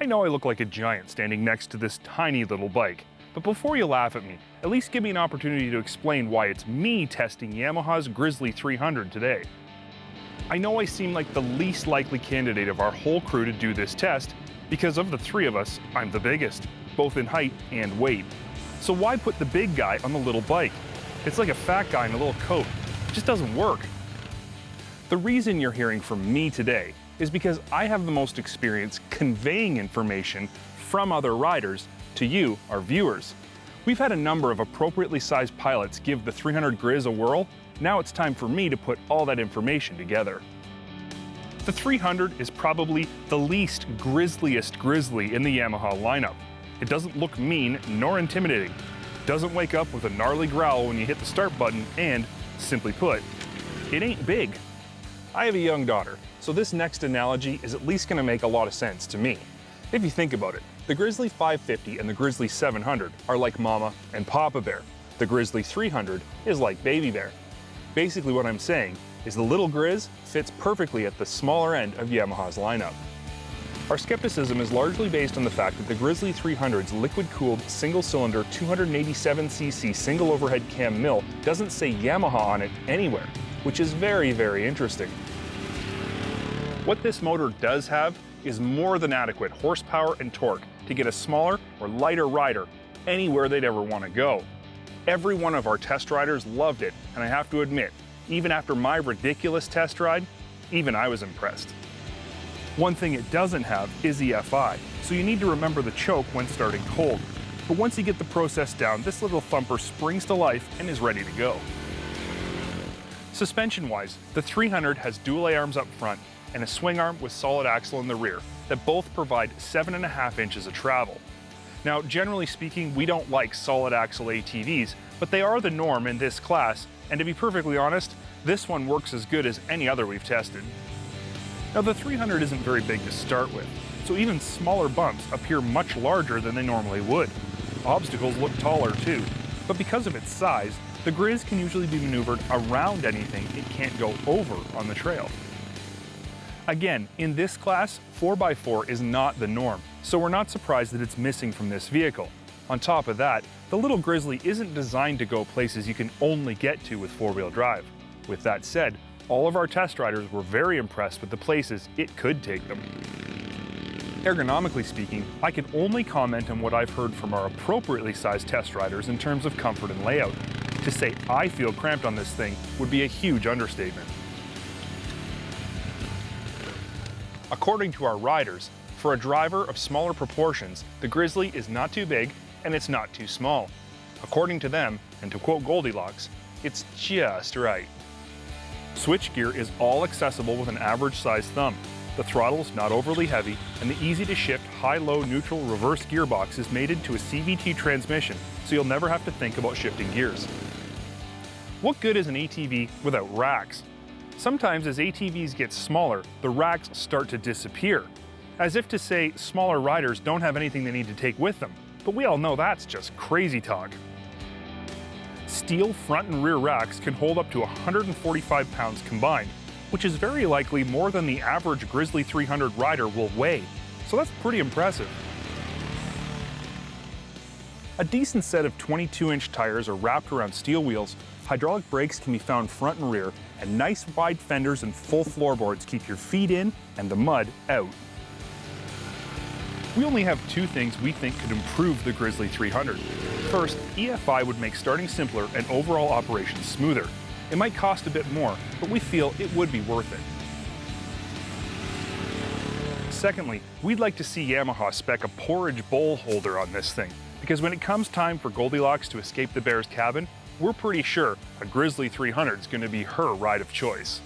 I know I look like a giant standing next to this tiny little bike, but before you laugh at me, at least give me an opportunity to explain why it's me testing Yamaha's Grizzly 300 today. I know I seem like the least likely candidate of our whole crew to do this test, because of the three of us, I'm the biggest, both in height and weight. So why put the big guy on the little bike? It's like a fat guy in a little coat. It just doesn't work. The reason you're hearing from me today is because I have the most experience conveying information from other riders to you, our viewers. We've had a number of appropriately sized pilots give the 300 Grizz a whirl. Now it's time for me to put all that information together. The 300 is probably the least grizzliest Grizzly in the Yamaha lineup. It doesn't look mean nor intimidating. Doesn't wake up with a gnarly growl when you hit the start button, and, simply put, it ain't big. I have a young daughter, so this next analogy is at least going to make a lot of sense to me. If you think about it, the Grizzly 550 and the Grizzly 700 are like Mama and Papa Bear. The Grizzly 300 is like Baby Bear. Basically what I'm saying is the little Grizz fits perfectly at the smaller end of Yamaha's lineup. Our skepticism is largely based on the fact that the Grizzly 300's liquid-cooled, single-cylinder, 287cc single overhead cam mill doesn't say Yamaha on it anywhere, which is very, very interesting. What this motor does have is more than adequate horsepower and torque to get a smaller or lighter rider anywhere they'd ever want to go. Every one of our test riders loved it, and I have to admit, even after my ridiculous test ride, even I was impressed. One thing it doesn't have is EFI, so you need to remember the choke when starting cold. But once you get the process down, this little thumper springs to life and is ready to go. Suspension-wise, the 300 has dual A-arms up front and a swing arm with solid axle in the rear that both provide 7.5 inches of travel. Now, generally speaking, we don't like solid axle ATVs, but they are the norm in this class, and to be perfectly honest, this one works as good as any other we've tested. Now, the 300 isn't very big to start with, so even smaller bumps appear much larger than they normally would. Obstacles look taller too, but because of its size, the Grizz can usually be maneuvered around anything it can't go over on the trail. Again, in this class, 4x4 is not the norm, so we're not surprised that it's missing from this vehicle. On top of that, the little Grizzly isn't designed to go places you can only get to with four-wheel drive. With that said, all of our test riders were very impressed with the places it could take them. Ergonomically speaking, I can only comment on what I've heard from our appropriately sized test riders in terms of comfort and layout. To say I feel cramped on this thing would be a huge understatement. According to our riders, for a driver of smaller proportions, the Grizzly is not too big and it's not too small. According to them, and to quote Goldilocks, it's just right. Switchgear is all accessible with an average size thumb. The throttle's not overly heavy, and the easy-to-shift high-low neutral reverse gearbox is mated to a CVT transmission, so you'll never have to think about shifting gears. What good is an ATV without racks? Sometimes as ATVs get smaller, the racks start to disappear, as if to say smaller riders don't have anything they need to take with them, but we all know that's just crazy talk. Steel front and rear racks can hold up to 145 pounds combined, which is very likely more than the average Grizzly 300 rider will weigh, so that's pretty impressive. A decent set of 22-inch tires are wrapped around steel wheels, hydraulic brakes can be found front and rear, and nice wide fenders and full floorboards keep your feet in and the mud out. We only have two things we think could improve the Grizzly 300. First, EFI would make starting simpler and overall operation smoother. It might cost a bit more, but we feel it would be worth it. Secondly, we'd like to see Yamaha spec a porridge bowl holder on this thing, because when it comes time for Goldilocks to escape the bear's cabin, we're pretty sure a Grizzly 300 is going to be her ride of choice.